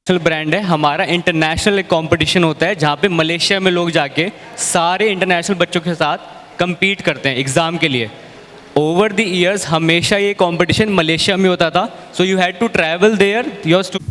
International brand है हमारा। International एक कंपटीशन होता है जहाँ पे मलेशिया में लोग जाके सारे इंटरनेशनल बच्चों के साथ compete करते हैं एग्ज़ाम के लिए। ओवर द ईयर्स हमेशा ये कंपटीशन मलेशिया में होता था, so you had to travel there your.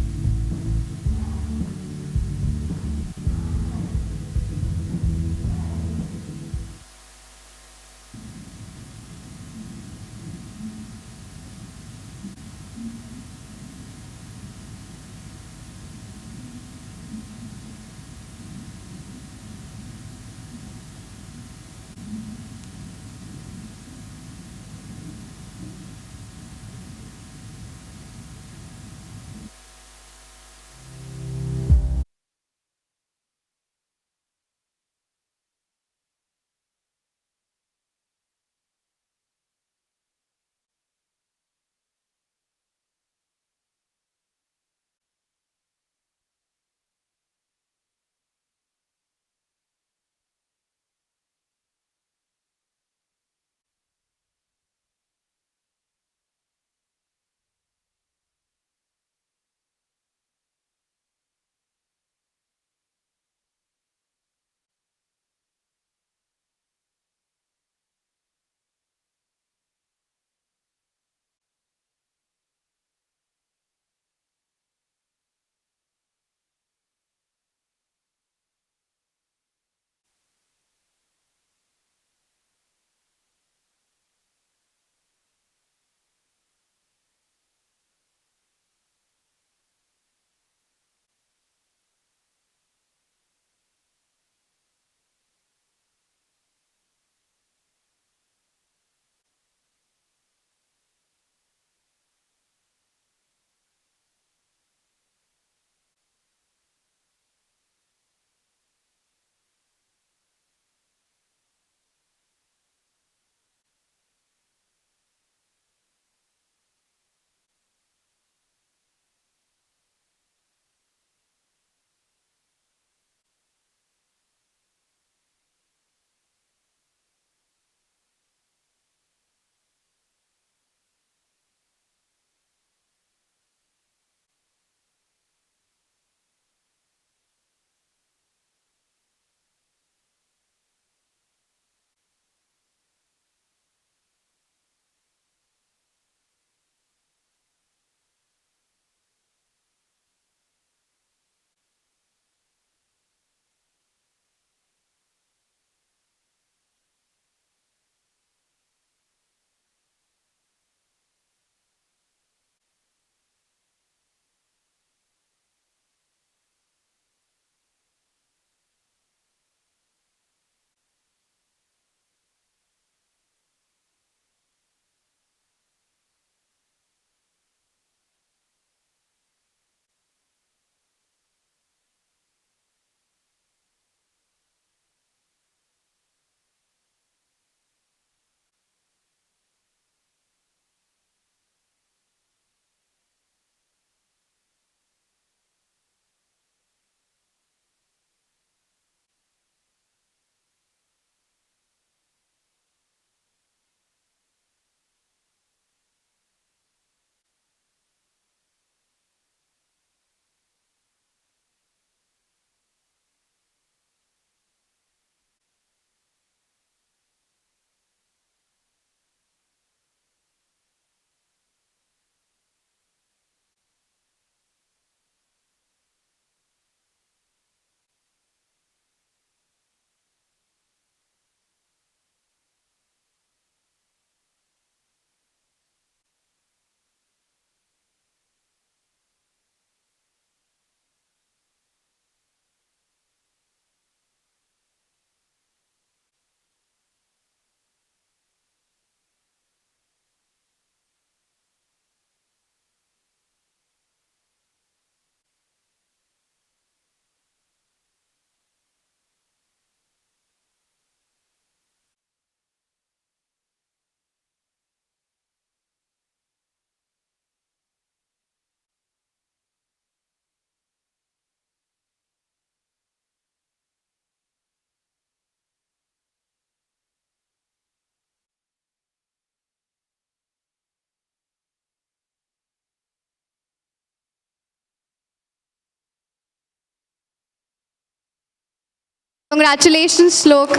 Congratulations, Shlok.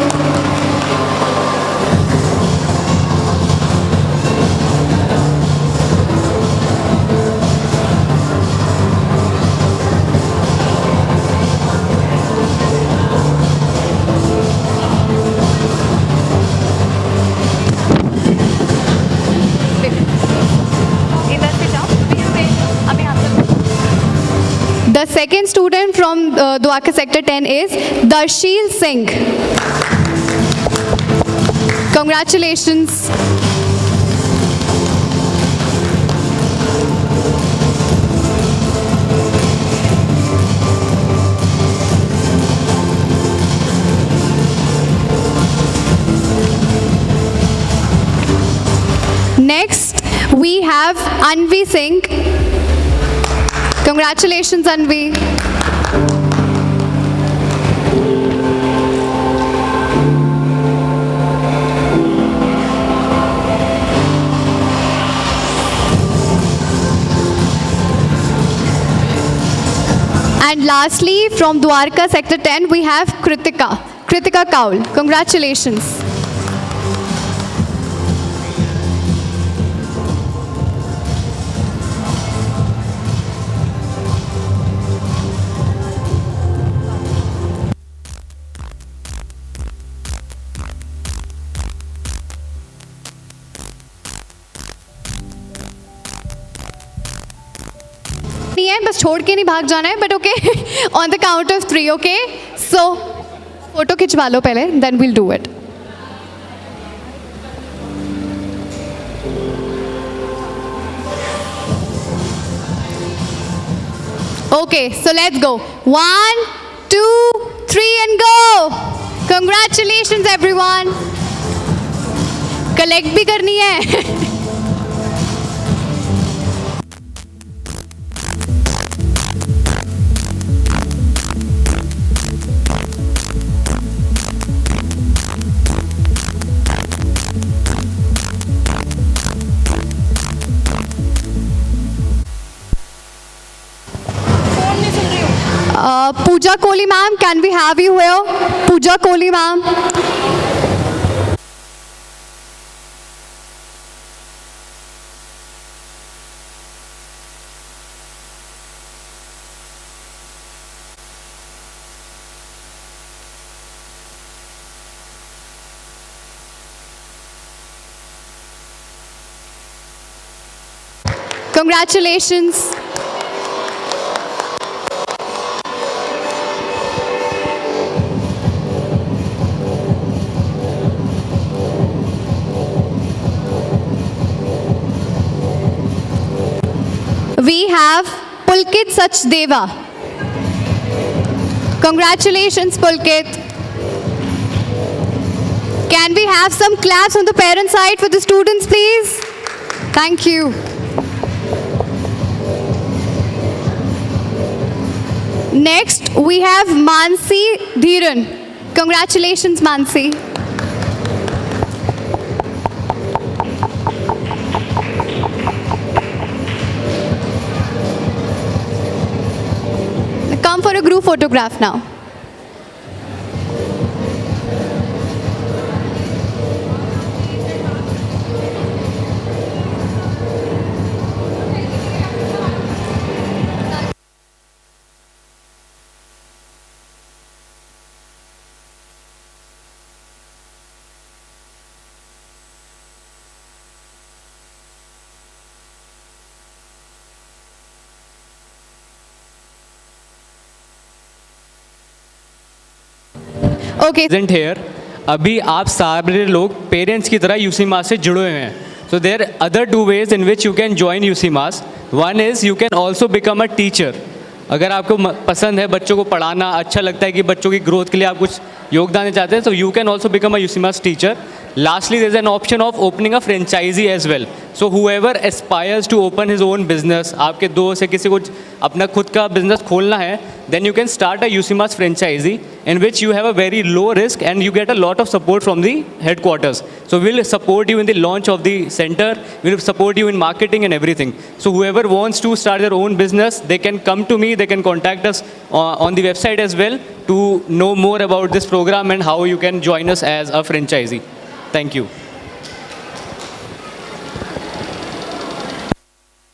The second student from Dwarka Sector 10 is Darshil Singh. Congratulations. Next, we have Anvi Singh. Congratulations, Anvi. And lastly, from Dwarka Sector 10, we have Kritika Kaul. Congratulations. नहीं है, बस छोड़ के नहीं भाग जाना है, but okay, on the count of 3, okay? So photo खिंचवा लो पहले, then we'll do it. Okay, so let's go. 1, 2, 3 and go. Congratulations everyone. Collect भी करनी है. Pooja Kohli ma'am, can we have you here? Pooja Kohli ma'am. Congratulations. We have Pulkit Sachdeva. Congratulations, Pulkit. Can we have some claps on the parent side for the students, please? Thank you. Next, we have Mansi Dhiran. Congratulations, Mansi. Come for a group photograph now. Okay. Present here. अभी आप सारे लोग parents की तरह UC मास से जुड़े हुए हैं. So there are other 2 ways in which you can join UC Mass. One is you can also become a teacher. अगर आपको पसंद है बच्चों को पढ़ाना, अच्छा लगता है कि बच्चों की ग्रोथ के लिए आप कुछ योगदान देना चाहते हैं, so you can also become a UC Mass teacher. Lastly, there is an option of opening a franchisee as well. So whoever aspires to open his own business, आपके दोस्त या किसी को अपना खुद का बिजनेस खोलना है, then you can start a UC Mass franchisee in which you have a very low risk and you get a lot of support from the headquarters. So we'll support you in the launch of the center, we'll support you in marketing and everything. So whoever wants to start their own business, they can come to me, they can contact us on the website as well, to know more about this program and how you can join us as a franchisee. Thank you.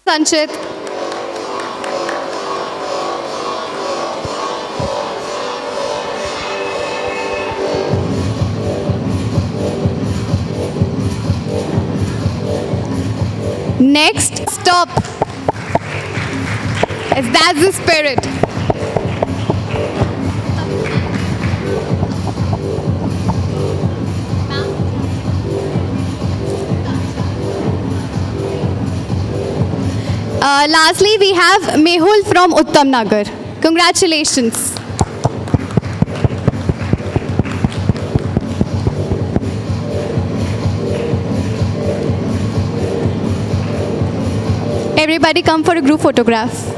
Sanchit. Next stop. That's the spirit. Lastly, we have Mehul from Uttam Nagar. Congratulations. Everybody come for a group photograph.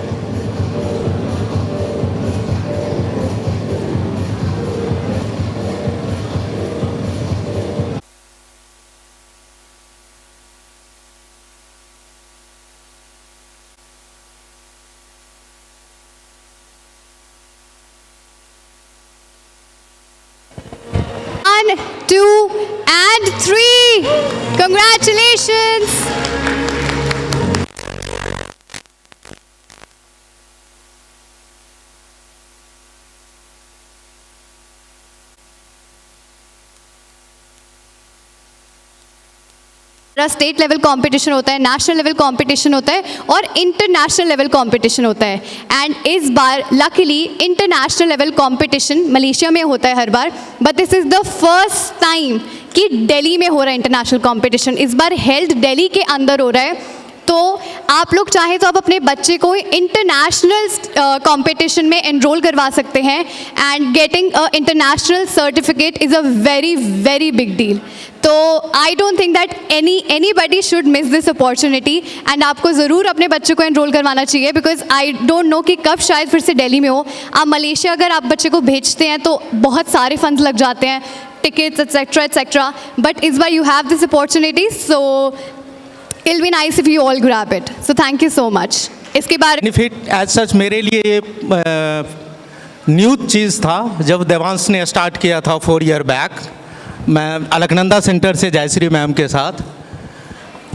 One, two, and three. Congratulations. State level competition होता है, national level competition होता है और international level competition होता है. And इस बार luckily international level competition Malaysia में होता है हर बार, but this is the first time कि दिल्ली में हो रहा है इंटरनेशनल कंपटीशन. इस बार हेल्ड दिल्ली के अंदर हो रहा है. तो आप लोग चाहें तो आप अपने बच्चे को इंटरनेशनल कंपटीशन में एनरोल करवा सकते हैं. And getting a international certificate is a very very big deal. तो I don't think that anybody should miss this opportunity. And आपको ज़रूर अपने बच्चे को एनरोल करवाना चाहिए, बिकॉज आई डोंट नो कि कब शायद फिर से दिल्ली में हो. आप मलेशिया अगर आप बच्चे को भेजते हैं तो बहुत सारे फंड्स लग जाते हैं, टिकट्स एक्सेट्रा एक्सेट्रा. बट इस बार you have this opportunity, so it'll be nice if you all grab it. So thank you so much. इसके बारे बेनिफिट एज सच मेरे लिए ये न्यू चीज़ था. जब देवांश ने स्टार्ट किया था 4 ईयर बैक, मैं अलकनंदा सेंटर से जयश्री मैम के साथ,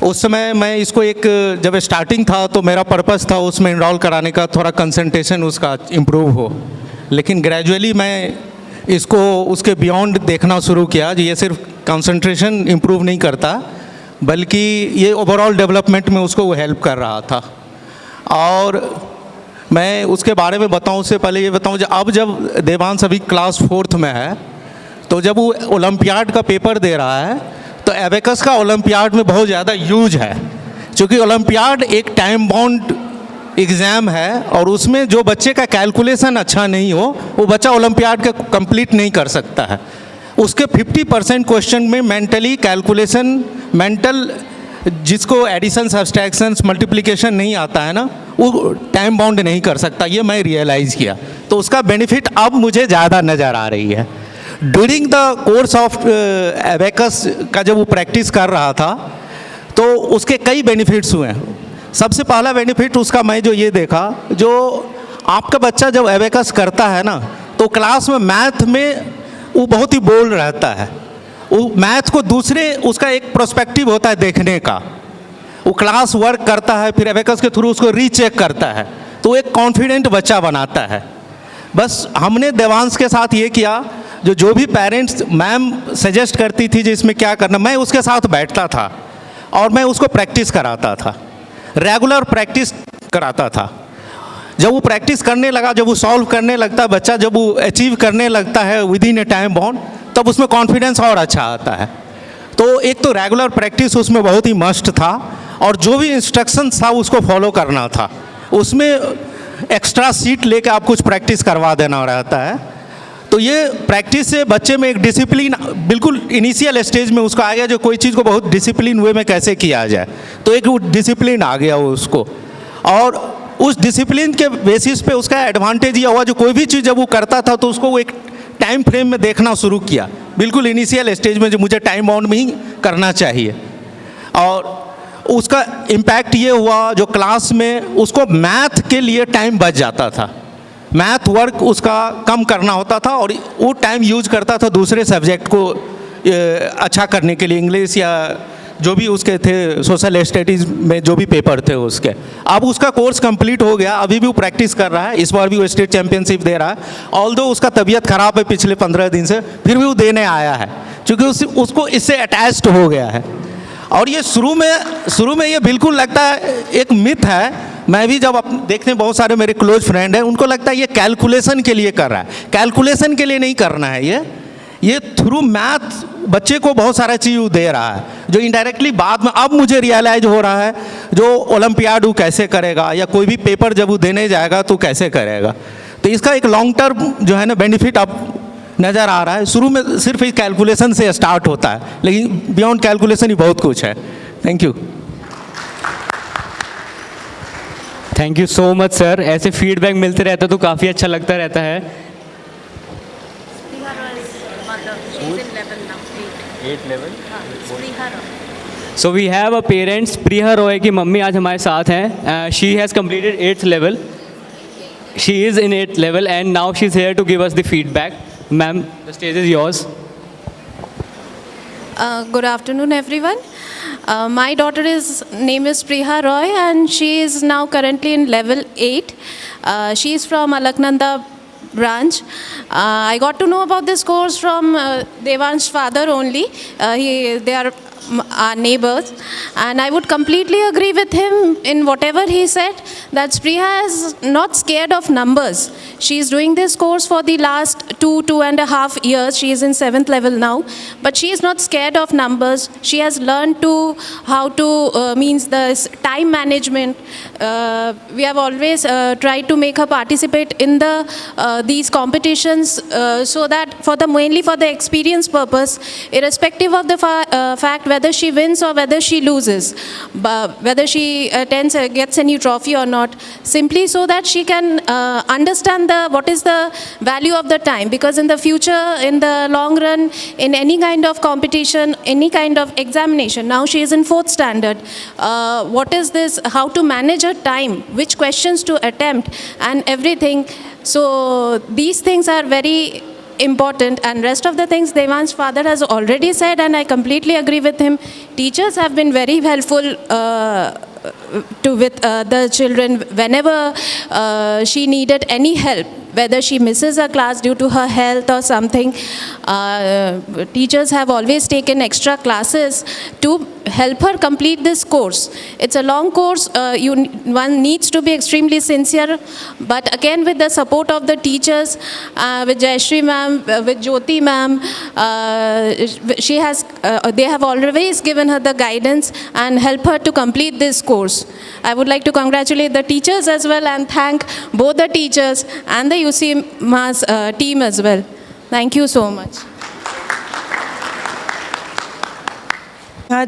उस समय मैं इसको एक जब स्टार्टिंग था तो मेरा पर्पस था उसमें इनरोल कराने का, थोड़ा कंसंट्रेशन उसका इम्प्रूव हो. लेकिन ग्रेजुअली मैं इसको उसके बियॉन्ड देखना शुरू किया. ये सिर्फ कंसंट्रेशन इम्प्रूव नहीं करता बल्कि ये ओवरऑल डेवलपमेंट में उसको वो हेल्प कर रहा था. और मैं उसके बारे में बताऊं उससे पहले ये बताऊं, अब जब देवांश अभी क्लास 4th में है, तो जब वो ओलंपियाड का पेपर दे रहा है तो एबेकस का ओलंपियाड में बहुत ज़्यादा यूज है. क्योंकि ओलंपियाड एक टाइम बाउंड एग्ज़ाम है और उसमें जो बच्चे का कैलकुलेशन अच्छा नहीं हो वो बच्चा ओलंपियाड का कंप्लीट नहीं कर सकता है. उसके 50% क्वेश्चन में मेंटली कैलकुलेशन, मेंटल जिसको एडिशन सब्सट्रैक्शंस मल्टीप्लिकेशन नहीं आता है ना, वो टाइम बाउंड नहीं कर सकता. ये मैं रियलाइज़ किया, तो उसका बेनिफिट अब मुझे ज़्यादा नज़र आ रही है. During the course of abacus का जब वो प्रैक्टिस कर रहा था तो उसके कई बेनिफिट्स हुए हैं. सबसे पहला बेनिफिट उसका मैं जो ये देखा, जो आपका बच्चा जब एबेकस करता है ना तो क्लास में मैथ में वो बहुत ही बोल्ड रहता है. वो मैथ को दूसरे उसका एक प्रोस्पेक्टिव होता है देखने का. वो क्लास वर्क करता है, फिर एबेकस के थ्रू उसको रीचेक करता है, तो एक कॉन्फिडेंट बच्चा बनाता है. बस हमने देवांश के साथ ये किया, जो भी पेरेंट्स मैम सजेस्ट करती थी जिसमें क्या करना, मैं उसके साथ बैठता था और मैं उसको प्रैक्टिस कराता था, रेगुलर प्रैक्टिस कराता था. जब वो प्रैक्टिस करने लगा, जब वो सॉल्व करने लगता है बच्चा, जब वो अचीव करने लगता है with in A time bound, तब उसमें कॉन्फिडेंस और अच्छा आता है. तो एक तो रेगुलर प्रैक्टिस उसमें बहुत ही मस्ट था, और जो भी इंस्ट्रक्शंस था उसको फॉलो करना था. उसमें एक्स्ट्रा सीट लेके आप कुछ प्रैक्टिस करवा देना रहता है. तो ये प्रैक्टिस से बच्चे में एक डिसिप्लिन बिल्कुल इनिशियल स्टेज में उसको आ गया, जो कोई चीज़ को बहुत डिसिप्लिन वे में कैसे किया जाए, तो एक डिसिप्लिन आ गया उसको. और उस डिसिप्लिन के बेसिस पे उसका एडवांटेज ये हुआ, जो कोई भी चीज़ जब वो करता था तो उसको वो एक टाइम फ्रेम में देखना शुरू किया, बिल्कुल इनिशियल स्टेज में, जो मुझे टाइम बाउंड में ही करना चाहिए. और उसका इम्पैक्ट ये हुआ, जो क्लास में उसको मैथ के लिए टाइम बच जाता था. मैथ वर्क उसका कम करना होता था और वो टाइम यूज करता था दूसरे सब्जेक्ट को अच्छा करने के लिए, इंग्लिश या जो भी उसके थे सोशल स्टडीज़ में जो भी पेपर थे उसके। अब उसका कोर्स कंप्लीट हो गया, अभी भी वो प्रैक्टिस कर रहा है, इस बार भी वो स्टेट चैंपियनशिप दे रहा है। ऑल्दो उसका तबीयत ख़राब है पिछले 15 दिन से, फिर भी वो देने आया है क्योंकि उसको इससे अटैच्ड हो गया है। और ये शुरू में ये बिल्कुल लगता है एक मिथ है। मैं भी जब देखने बहुत सारे मेरे क्लोज फ्रेंड हैं, उनको लगता है ये कैलकुलेशन के लिए कर रहा है। कैलकुलेशन के लिए नहीं करना है, ये थ्रू मैथ बच्चे को बहुत सारा चीज़ दे रहा है जो इनडायरेक्टली बाद में अब मुझे रियलाइज हो रहा है। जो ओलंपियाड वो कैसे करेगा या कोई भी पेपर जब वो देने जाएगा तो कैसे करेगा, तो इसका एक लॉन्ग टर्म जो है ना बेनिफिट अब नज़र आ रहा है। शुरू में सिर्फ इस कैलकुलेशन से स्टार्ट होता है, लेकिन बियॉन्ड कैलकुलेशन ही बहुत कुछ है। Thank you. Thank you so much sir, ऐसे फीडबैक मिलते रहता तो काफ़ी अच्छा लगता रहता है। So we have a parents, Priya Roy की मम्मी आज हमारे साथ हैं। She has completed 8th level. She is in 8th level and now she's here to give us the feedback. Ma'am, the stage is yours. Good afternoon, everyone. My daughter's name is Priya Roy and she is now currently in level 8. She is from Alaknanda branch. I got to know about this course from Devansh's father only. They are our neighbors, and I would completely agree with him in whatever he said, that Priya is not scared of numbers. She is doing this course for the last 2.5 years. She is in 7th level now, but she is not scared of numbers. She has learned how to means the time management. We have always tried to make her participate in these competitions so that mainly for the experience purpose, irrespective of the fact whether she wins or whether she loses, whether she gets any trophy or not, simply so that she can understand what is the value of the time. Because in the future, in the long run, in any kind of competition, any kind of examination, now she is in 4th standard, what is this, how to manage her time, which questions to attempt and everything. So these things are very important, and rest of the things Devansh's father has already said, and I completely agree with him. Teachers have been very helpful with the children whenever she needed any help, whether she misses a class due to her health or something. Teachers have always taken extra classes to help her complete this course. It's a long course. One needs to be extremely sincere, but again with the support of the teachers, with Jayashree ma'am, with Jyoti ma'am, they have always given her the guidance and help her to complete this course. I would like to congratulate the teachers as well and thank both the teachers and the UCMA's team as well. Thank you so much.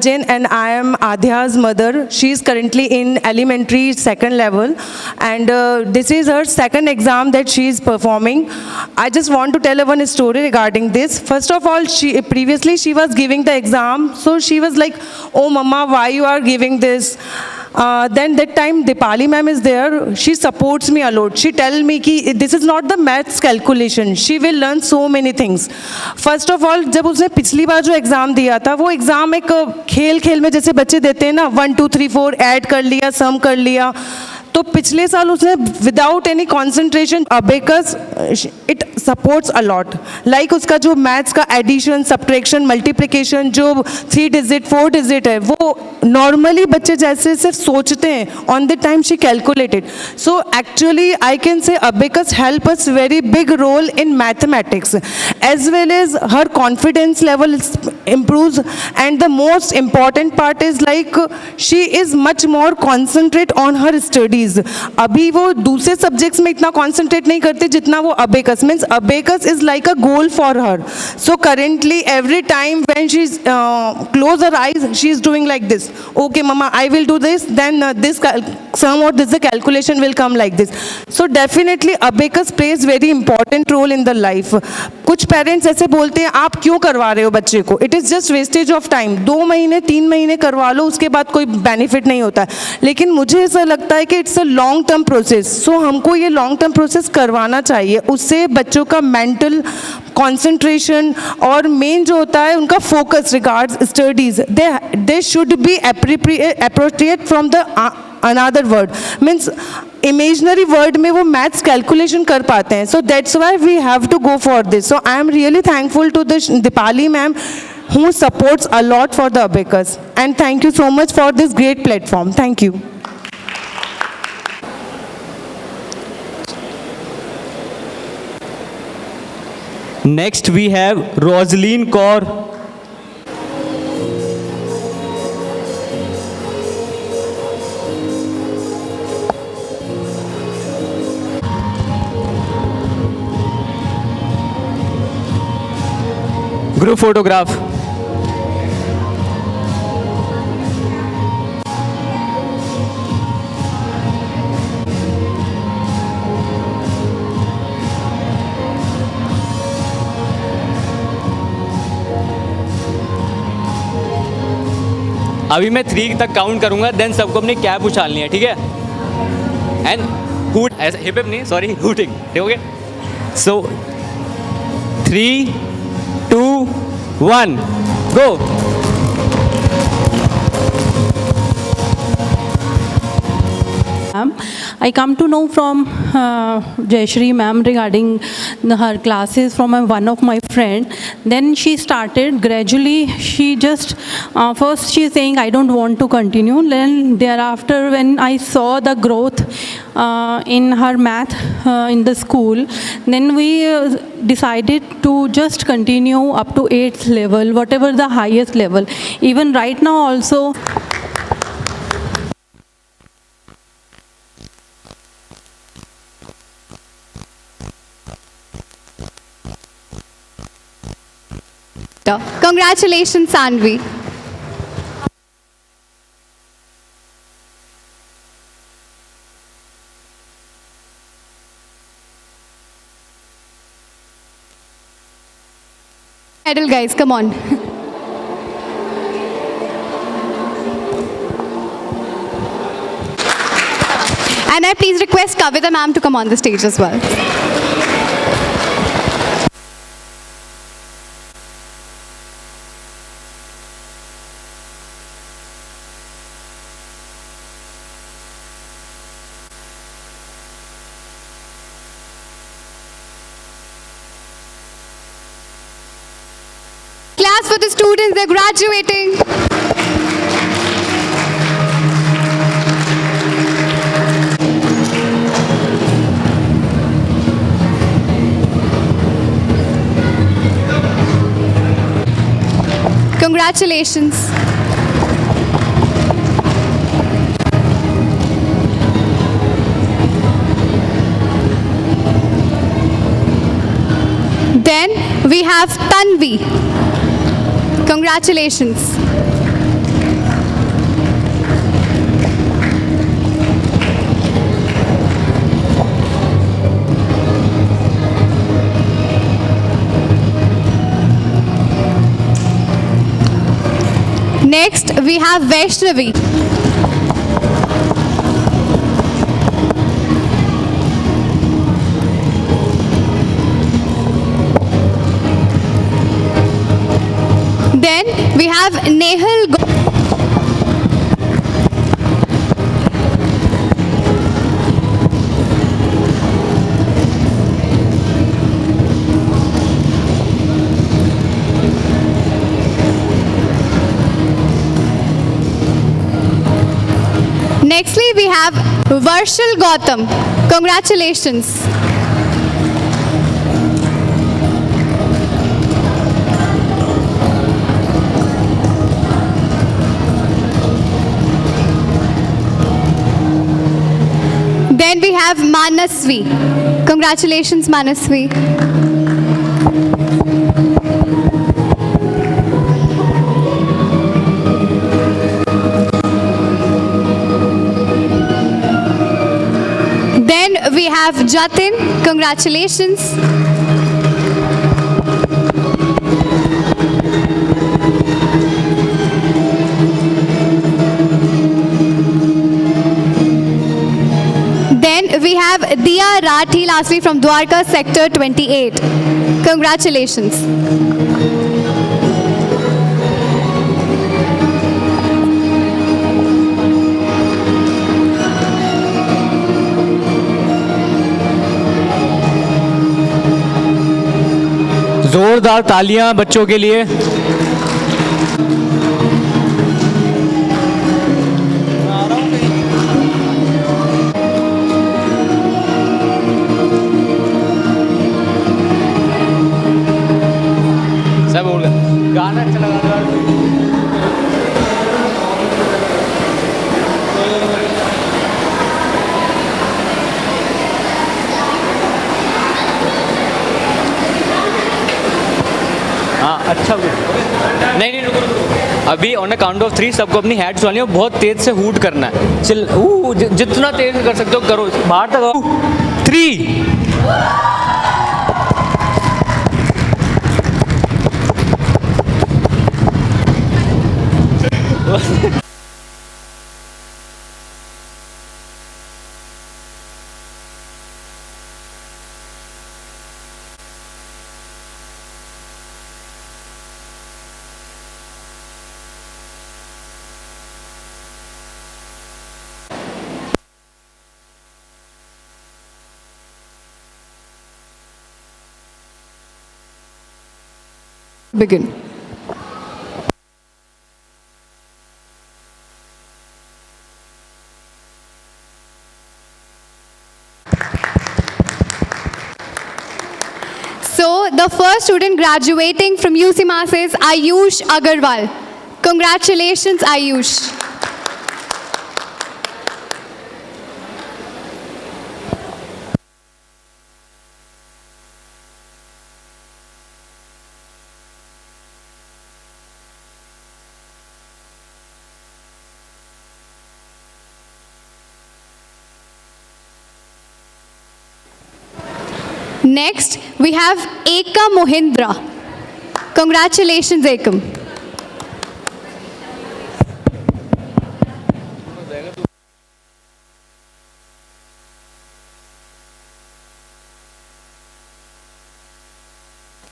Jain, and I am Adhya's mother. She is currently in elementary 2nd level, and this is her 2nd exam that she is performing. I just want to tell her one story regarding this. First of all, previously she was giving the exam, so she was like, "Oh, Mama, why you are giving this?" Then that time Dipali ma'am is there. She supports me a lot. She tell me कि this is not the maths calculation. She will learn so many things. First of all, जब उसने पिछली बार जो exam दिया था, वो exam एक खेल में जैसे बच्चे देते हैं ना, 1 2 3 4 ऐड कर लिया, सम कर लिया, तो पिछले साल उसने without any concentration abacus it supports a lot, like उसका जो मैथ्स का एडिशन, सब्ट्रैक्शन, मल्टीप्लिकेशन जो 3 डिजिट 4 डिजिट है, वो नॉर्मली बच्चे जैसे सिर्फ सोचते हैं, on the time she calculated. So actually I can say abacus help us very big role in mathematics, as well as her confidence level improves, and the most important part is like she is much more concentrate on her studies. अभी वो दूसरे subjects में इतना concentrate नहीं करते जितना वो abacus, means abacus is like a goal for her. So currently every time when she is close her eyes, she is doing like this. Okay mama, I will do this, then this sum or this the calculation will come like this. So definitely abacus plays very important role in the life. कुछ parents ऐसे बोलते हैं आप क्यों करवा रहे हो बच्चे को, it is just wastage of time, 2 महीने 3 महीने करवा लो, उसके बाद कोई बेनिफिट नहीं होता है। लेकिन मुझे ऐसा लगता है कि it's a long term process, so हमको ये लॉन्ग टर्म प्रोसेस करवाना चाहिए। उससे बच्चों का मेंटल कंसंट्रेशन और मेन जो होता है उनका focus regards studies, they should be appropriate from the another world, means imaginary world में वो मैथ्स कैलकुलेशन कर पाते हैं। So that's why we have to go for this. So I am really thankful to Deepali ma'am who supports a lot for the abacus, and thank you so much for this great platform. Thank you. Next we have Rosaline Kaur. Group photograph. अभी मैं 3 तक count करूंगा, then सबको अपनी cap उछालनी है, ठीक है? And hoot, ऐसे हिप हिप नहीं, सॉरी, हूटिंग, ठीक हो गया? सो 3, 2, 1, गो। I come to know from Jayashree ma'am regarding her classes from one of my friend. Then she started gradually. She just first she is saying I don't want to continue. Then thereafter when I saw the growth in her math in the school, then we decided to just continue up to 8th level, whatever the highest level. Even right now also. Congratulations, Sanvi. Medal, guys, come on. And I please request Kavita ma'am to come on the stage as well. Class for the students, they're graduating. Congratulations. Then we have Tanvi. Congratulations. Next, we have Vaishnavi. Then we have Nehal. Nextly, we have Varshil Gautam. Congratulations. Then we have Manasvi. Congratulations, Manasvi. Then we have Jatin. Congratulations. have Diya Rathi lastly from Dwarka Sector 28. Congratulations. जोरदार तालियां बच्चों के लिए। सब बोल गए गाना अच्छा लगा। हाँ अच्छा नहीं नहीं रुको रुको। अभी ऑन अ काउंट ऑफ 3 सबको अपनी हैट्स वाली बहुत तेज से हूट करना है। जितना तेज कर सकते हो करो, बाहर तक आओ। 3 Begin. So, the first student graduating from UC Mass is Ayush Agarwal. Congratulations, Ayush. Next, we have Ekam Mohindra. Congratulations, Ekam.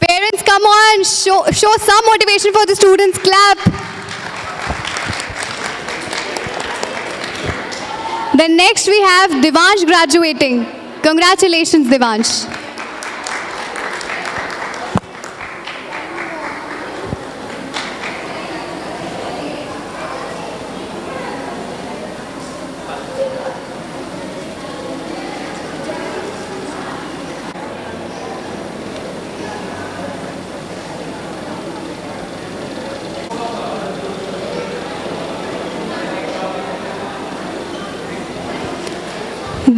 Parents, come on, show some motivation for the students. Clap. Then next we have Devansh graduating. Congratulations, Devansh.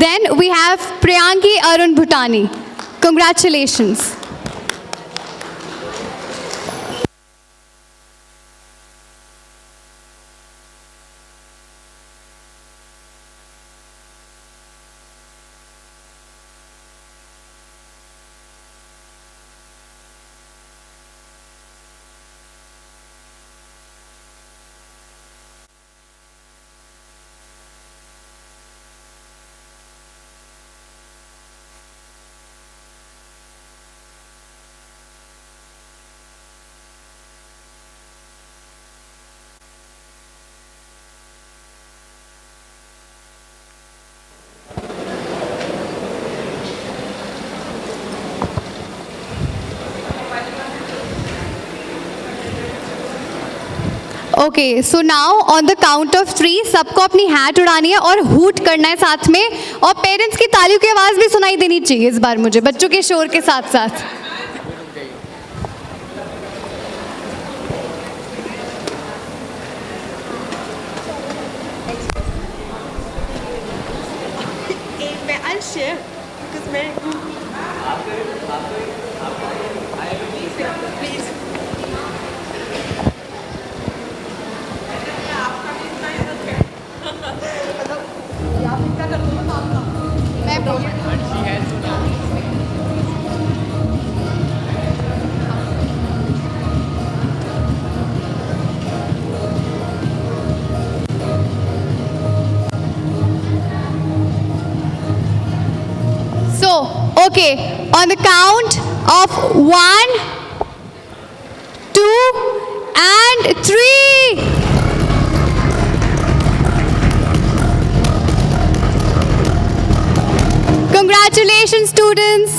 Then we have Priyanki Arun Bhutani. Congratulations. Okay, so now on the count of 3 सबको अपनी hat उड़ानी है और hoot करना है साथ में, और parents की तालियों की आवाज़ भी सुनाई देनी चाहिए इस बार मुझे, बच्चों के शोर के साथ साथ। I'll share because मैं please Okay, on the count of 1, 2, and 3. Congratulations, students.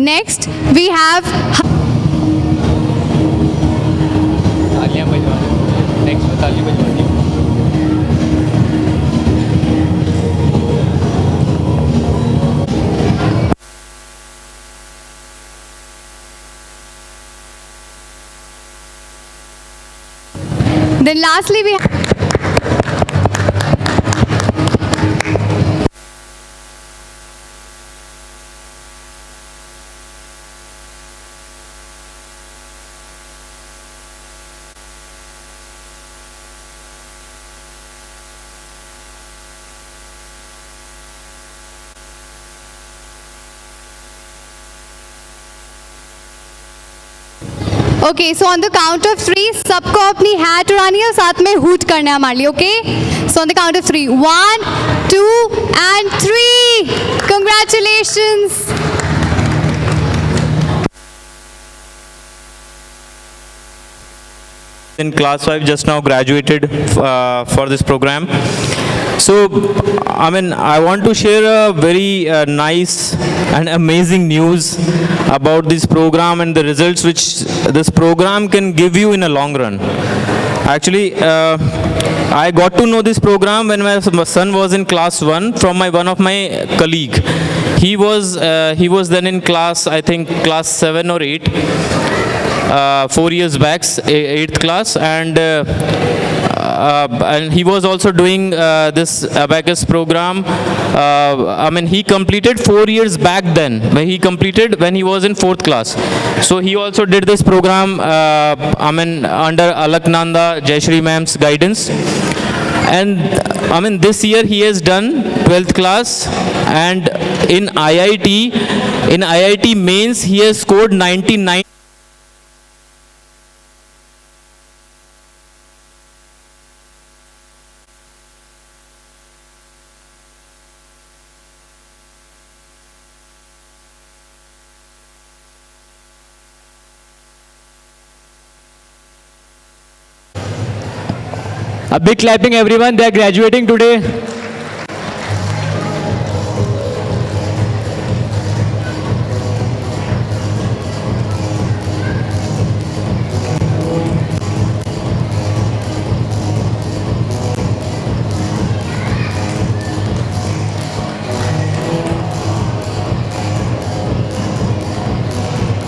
Next, we have तालियां बजवानी, नेक्स्ट ताली बजवानी। then lastly we have okay so on the count of 3 सबको अपनी हैट उड़ानी है और साथ में हूट करना है हमारे लिए okay so on the count of 3 1 2 and 3 congratulations in class 5 just now graduated for this program. So I want to share a very nice and amazing news about this program and the results which this program can give you in a long run. Actually, I got to know this program when my son was in class 1 from one of my colleague. He was then in class, I think class 7 or 8. 4 years back, 8th class, and he was also doing this abacus program. He completed 4 years back then. He completed when he was in 4th class. So he also did this program. Under Alaknanda Jayashree ma'am's guidance. And this year he has done 12th class, and in IIT mains he has scored 99. A big clapping everyone, they are graduating today.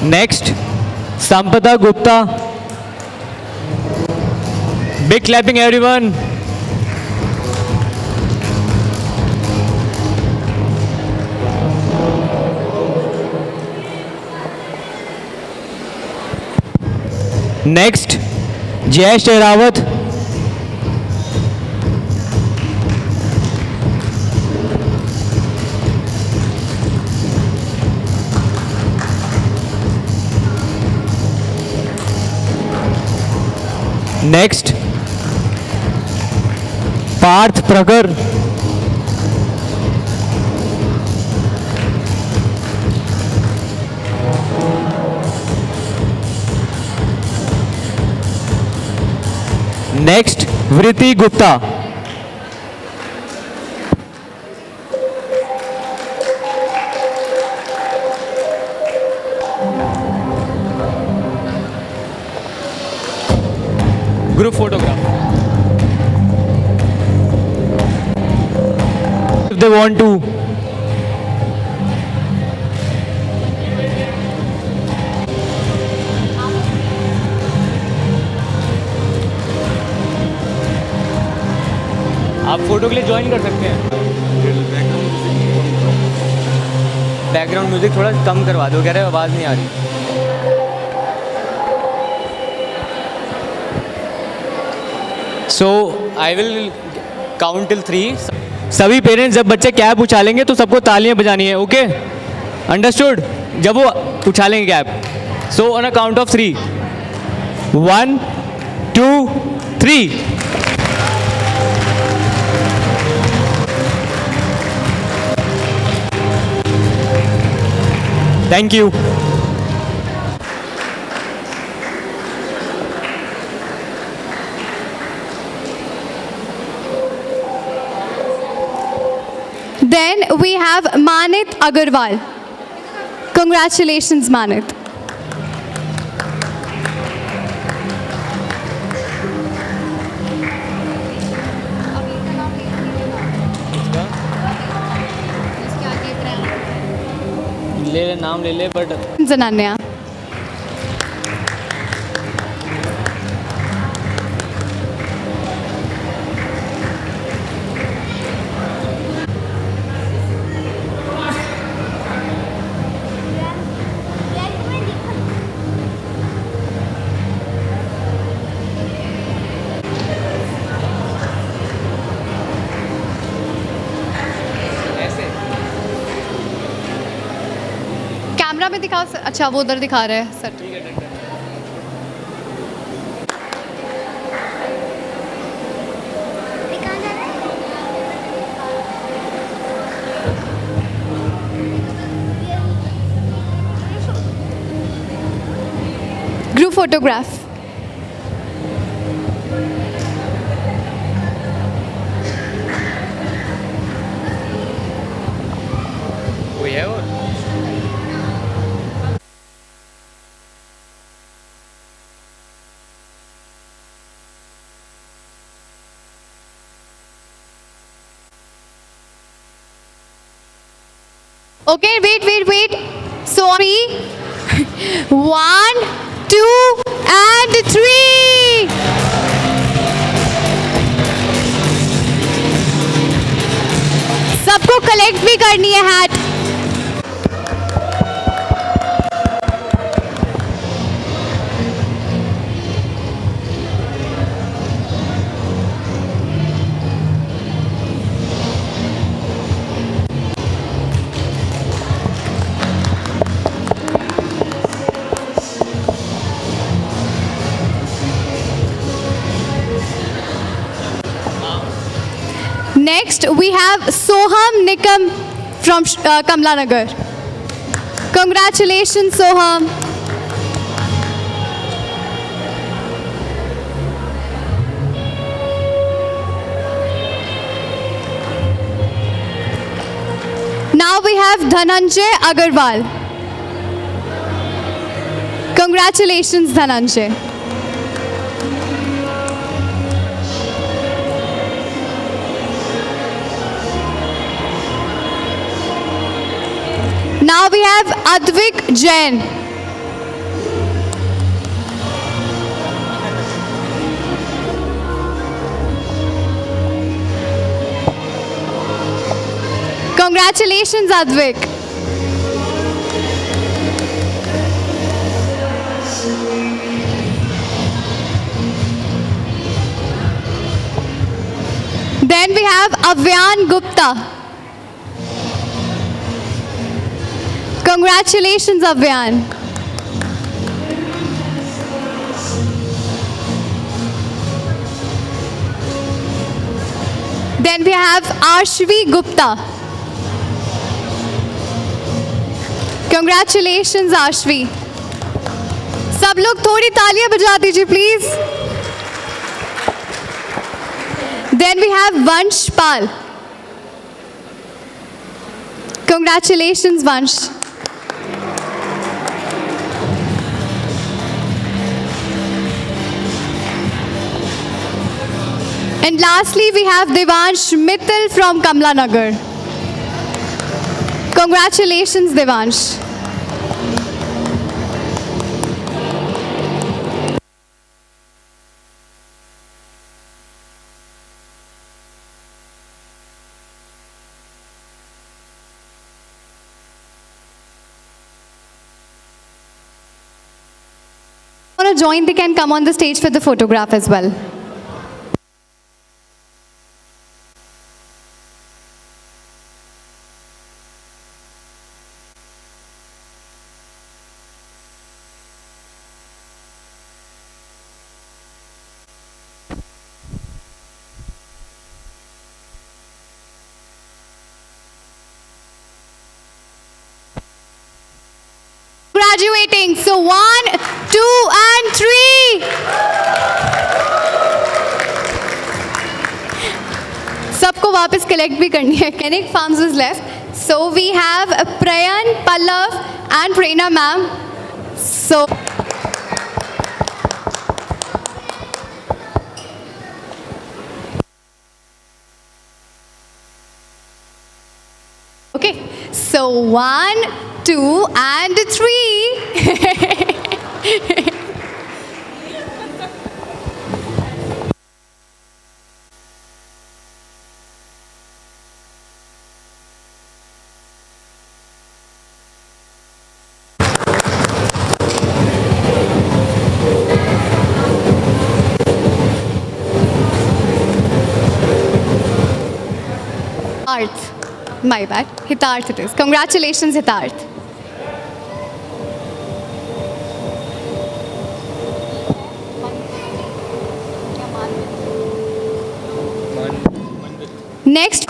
Next, Sampada Gupta. Big clapping everyone. Next, Jay Shehrawat. Next, Parth Pragar. Next, Vritti Gupta. Group photograph. If they want to. आप photo के लिए join कर सकते हैं. Background music थोड़ा कम करवा दो, कह रहे आवाज़ नहीं आ रही. So I will count till 3. सभी पेरेंट्स जब बच्चे कैप उछालेंगे तो सबको तालियां बजानी है, ओके? अंडरस्टूड? जब वो उछालेंगे cap. So on a count of 3, 1 2 3। Thank you. Then we have Manit Agarwal. Congratulations, Manit. ले ले, नाम ले ले, बट Zananya. कैमरा में दिखाओ सर। अच्छा, वो उधर दिखा रहे हैं सर। Group photograph. कोई है और? Okay, wait. Sorry. 1 2 and 3. सबको कलेक्ट भी करनी है hat. Next, we have Soham Nikam from Kamla Nagar. Congratulations, Soham. Now we have Dhananjay Agarwal. Congratulations, Dhananjay. Now we have Advik Jain. Congratulations, Advik. Then we have Avyan Gupta. Congratulations, Avyan. Then we have Ashvi Gupta. Congratulations, Ashvi. सब लोग थोड़ी तालियां बजा दीजिए please. Then we have Vansh Pal. Congratulations, Vansh. And lastly, we have Devansh Mittal from Kamla Nagar. Congratulations, Devansh. Want to join, they can come on the stage for the photograph as well. graduating. So 1, 2 and 3. सबको वापस collect भी करनी है. Canic Farms is left. So we have Prayan, Pallav and Prerna ma'am. So okay, so 1, 2 and 3. Hitarth, my bad. Hitarth it is. Congratulations, Hitarth. Next.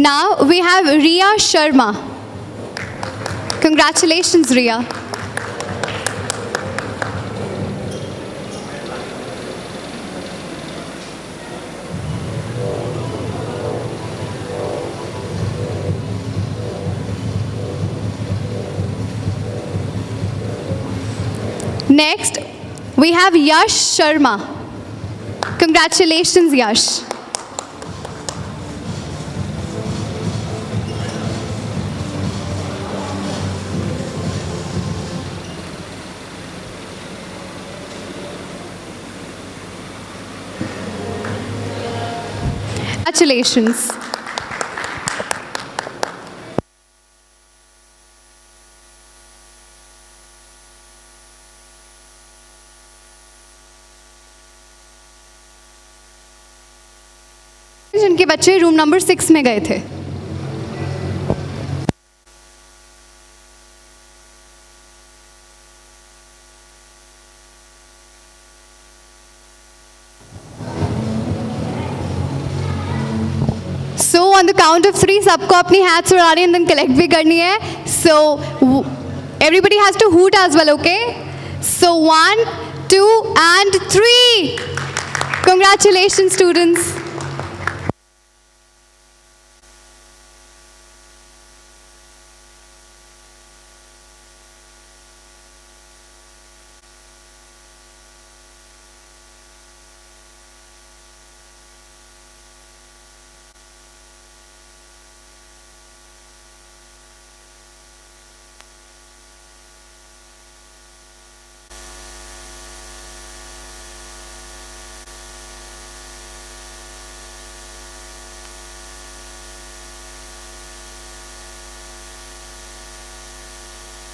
Now we have Riya Sharma. Congratulations, Riya. Next, we have Yash Sharma. Congratulations, Yash. Congratulations. जिनके बच्चे room number 6 में गए थे. So on the count of 3, सबको अपनी hats उड़ानी and then collect भी करनी है. So everybody has to hoot as well, okay? So 1, 2 and 3. Congratulations, students.